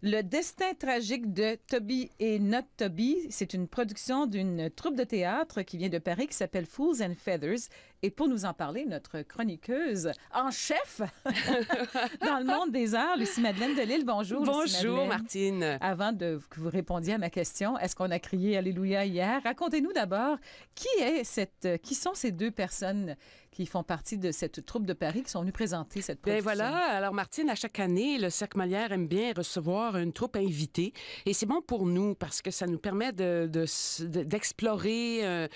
Le destin tragique de Toby et Not Toby, c'est une production d'une troupe de théâtre qui vient de Paris qui s'appelle Fools and Feathers. Et pour nous en parler, notre chroniqueuse en chef dans le monde des arts, Lucie-Madeleine Delisle. Bonjour, Bonjour, Lucie-Madeleine. Martine. Avant que vous répondiez à ma question, est-ce qu'on a crié Alléluia hier? Racontez-nous d'abord qui sont ces deux personnes qui font partie de cette troupe de Paris qui sont venues présenter cette production? Ben voilà. Alors, Martine, à chaque année, le Cirque Molière aime bien recevoir une troupe invitée. Et c'est bon pour nous parce que ça nous permet d'explorer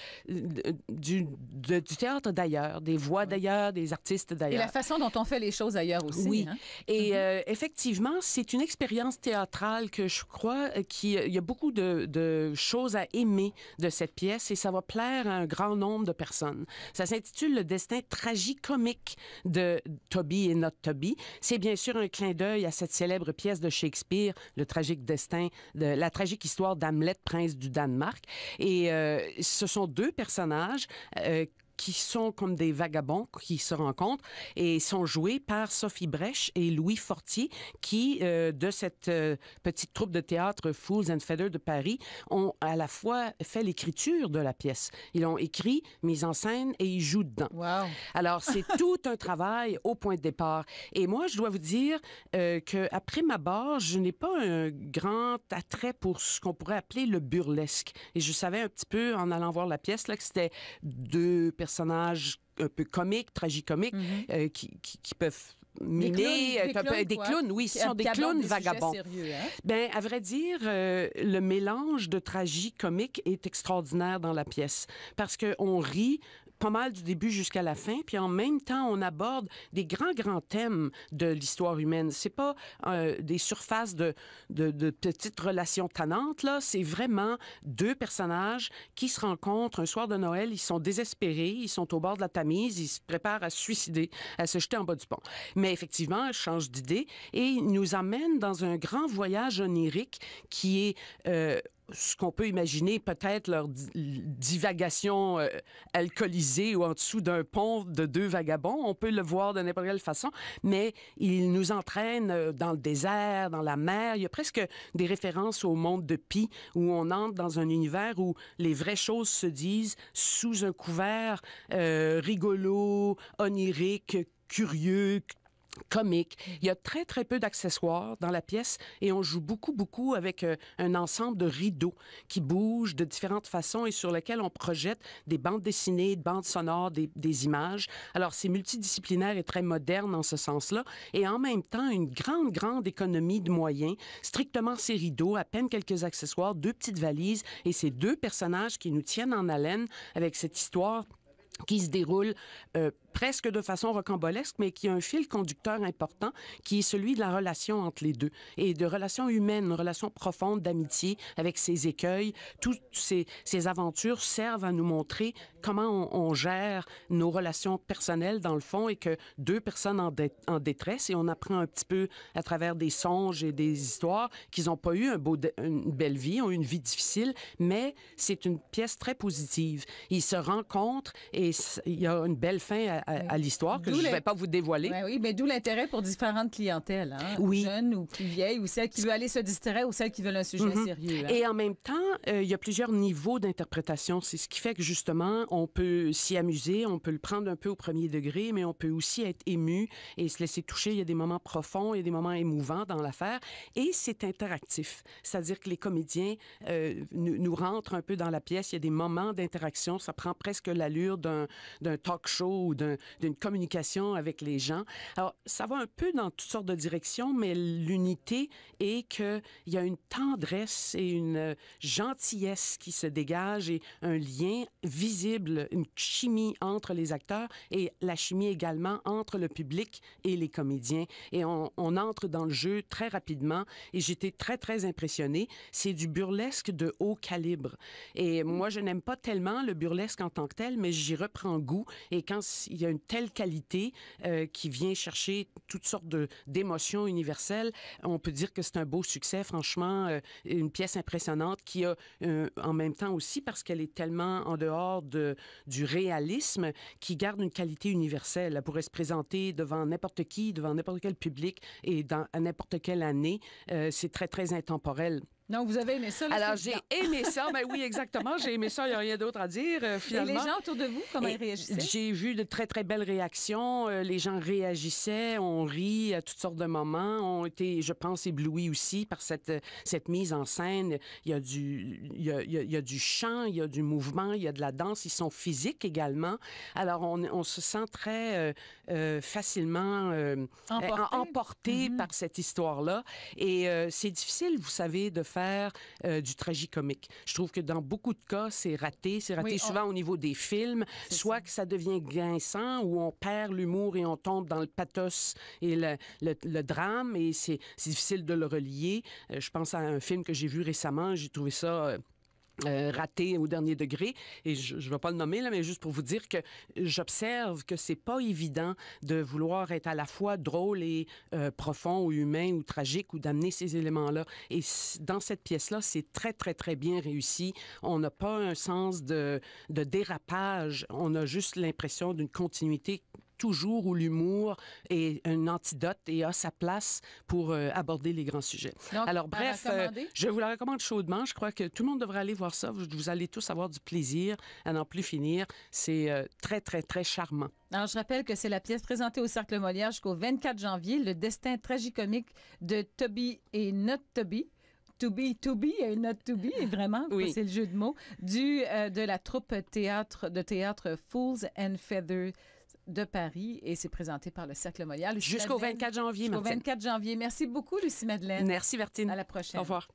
du théâtre d'ailleurs, des voix d'ailleurs, des artistes d'ailleurs. Et la façon dont on fait les choses ailleurs aussi. Oui. Hein? Et effectivement, c'est une expérience théâtrale que je crois il y a beaucoup de choses à aimer de cette pièce et ça va plaire à un grand nombre de personnes. Ça s'intitule Le destin tragicomique de Toby et Not Toby. C'est bien sûr un clin d'œil à cette célèbre pièce de Shakespeare, Le tragique destin, la tragique histoire d'Hamlet, prince du Danemark. Et ce sont deux personnages qui sont comme des vagabonds qui se rencontrent et sont joués par Sophie Brèche et Louis Fortier qui, de cette petite troupe de théâtre Fools and Feathers de Paris, ont à la fois fait l'écriture de la pièce. Ils l'ont écrit, mise en scène et ils jouent dedans. Wow. Alors, c'est tout un travail au point de départ. Et moi, je dois vous dire qu'après ma barre, je n'ai pas un grand attrait pour ce qu'on pourrait appeler le burlesque. Et je savais un petit peu, en allant voir la pièce, là, que c'était deux personnages un peu comiques, tragicomiques, qui peuvent mimer des clowns, oui, ce sont des clowns vagabonds. Sérieux, hein? Ben, à vrai dire, le mélange de tragicomique est extraordinaire dans la pièce parce que on rit pas mal du début jusqu'à la fin, puis en même temps, on aborde des grands thèmes de l'histoire humaine. C'est pas des surfaces de petites relations tannantes, là. C'est vraiment deux personnages qui se rencontrent un soir de Noël. Ils sont désespérés, ils sont au bord de la Tamise, ils se préparent à se suicider, à se jeter en bas du pont. Mais effectivement, elle change d'idée et il nous emmène dans un grand voyage onirique qui est ce qu'on peut imaginer peut-être leur divagation alcoolisée ou en dessous d'un pont de deux vagabonds. On peut le voir de n'importe quelle façon, mais il nous entraîne dans le désert, dans la mer. Il y a presque des références au monde de Pi, où on entre dans un univers où les vraies choses se disent sous un couvert rigolo, onirique, curieux, comique. Il y a très peu d'accessoires dans la pièce et on joue beaucoup avec un ensemble de rideaux qui bougent de différentes façons et sur lesquels on projette des bandes dessinées, des bandes sonores, des images. Alors, c'est multidisciplinaire et très moderne en ce sens-là et en même temps, une grande économie de moyens. Strictement ces rideaux, à peine quelques accessoires, deux petites valises et ces deux personnages qui nous tiennent en haleine avec cette histoire qui se déroule presque de façon rocambolesque, mais qui a un fil conducteur important, qui est celui de la relation entre les deux, et de relations humaines, une relation profonde d'amitié avec ses écueils. Toutes ces aventures servent à nous montrer comment on gère nos relations personnelles, dans le fond, et que deux personnes en détresse, et on apprend un petit peu à travers des songes et des histoires qu'ils n'ont pas eu une belle vie, ont eu une vie difficile, mais c'est une pièce très positive. Ils se rencontrent et il y a une belle fin à l'histoire que je ne vais pas vous dévoiler. Oui, mais d'où l'intérêt pour différentes clientèles, hein? Oui. Jeunes ou plus vieilles, ou celles qui veulent aller se distraire, ou celles qui veulent un sujet sérieux. Hein? Et en même temps, il y a plusieurs niveaux d'interprétation. C'est ce qui fait que, justement, on peut s'y amuser, on peut le prendre un peu au premier degré, mais on peut aussi être ému et se laisser toucher. Il y a des moments profonds, il y a des moments émouvants dans l'affaire. Et c'est interactif. C'est-à-dire que les comédiens nous rentrent un peu dans la pièce. Il y a des moments d'interaction. Ça prend presque l'allure d'un talk show ou d'une communication avec les gens. Alors, ça va un peu dans toutes sortes de directions, mais l'unité est qu'il y a une tendresse et une gentillesse qui se dégage et un lien visible, une chimie entre les acteurs et la chimie également entre le public et les comédiens. Et on entre dans le jeu très rapidement et j'étais très impressionnée. C'est du burlesque de haut calibre. Et moi, je n'aime pas tellement le burlesque en tant que tel, mais j'y reprends goût. Et quand il y a une telle qualité qui vient chercher toutes sortes d'émotions universelles. On peut dire que c'est un beau succès, franchement, une pièce impressionnante qui a en même temps aussi, parce qu'elle est tellement en dehors du réalisme, qui garde une qualité universelle. Elle pourrait se présenter devant n'importe qui, devant n'importe quel public et à n'importe quelle année. C'est très, très intemporel. Donc, vous avez aimé ça? Là, alors, j'ai aimé ça. Ben oui, exactement. J'ai aimé ça. Il n'y a rien d'autre à dire, finalement. Et les gens autour de vous, comment ils réagissaient? J'ai vu de très, très belles réactions. Les gens réagissaient, on rit à toutes sortes de moments. Ont été, je pense, éblouis aussi par cette mise en scène. Il y a du chant, il y a du mouvement, il y a de la danse. Ils sont physiques également. Alors, on se sent très facilement emporté par cette histoire-là. Et c'est difficile, vous savez, de faire du tragicomique. Je trouve que dans beaucoup de cas, c'est raté. C'est raté souvent au niveau des films, soit que ça devient grinçant, où on perd l'humour et on tombe dans le pathos et le drame, et c'est difficile de le relier. Je pense à un film que j'ai vu récemment, j'ai trouvé ça... raté au dernier degré. Et je ne vais pas le nommer, là, mais juste pour vous dire que j'observe que c'est pas évident de vouloir être à la fois drôle et profond ou humain ou tragique ou d'amener ces éléments-là. Et dans cette pièce-là, c'est très, très, très bien réussi. On n'a pas un sens de dérapage. On a juste l'impression d'une continuité toujours où l'humour est un antidote et a sa place pour aborder les grands sujets. Donc, alors, bref, je vous la recommande chaudement. Je crois que tout le monde devrait aller voir ça. Vous allez tous avoir du plaisir à n'en plus finir. C'est très, très, très charmant. Alors, je rappelle que c'est la pièce présentée au Cercle Molière jusqu'au 24 janvier, Le destin tragicomique de Toby et Not Toby. To be et not to be, vraiment, oui. C'est le jeu de mots, de la troupe de théâtre Fools and Feathers de Paris, et c'est présenté par le Cercle Molière. Jusqu'au 24 janvier, Jusqu'au 24 janvier. Merci beaucoup, Lucie Madeleine. Merci, Bertine. À la prochaine. Au revoir.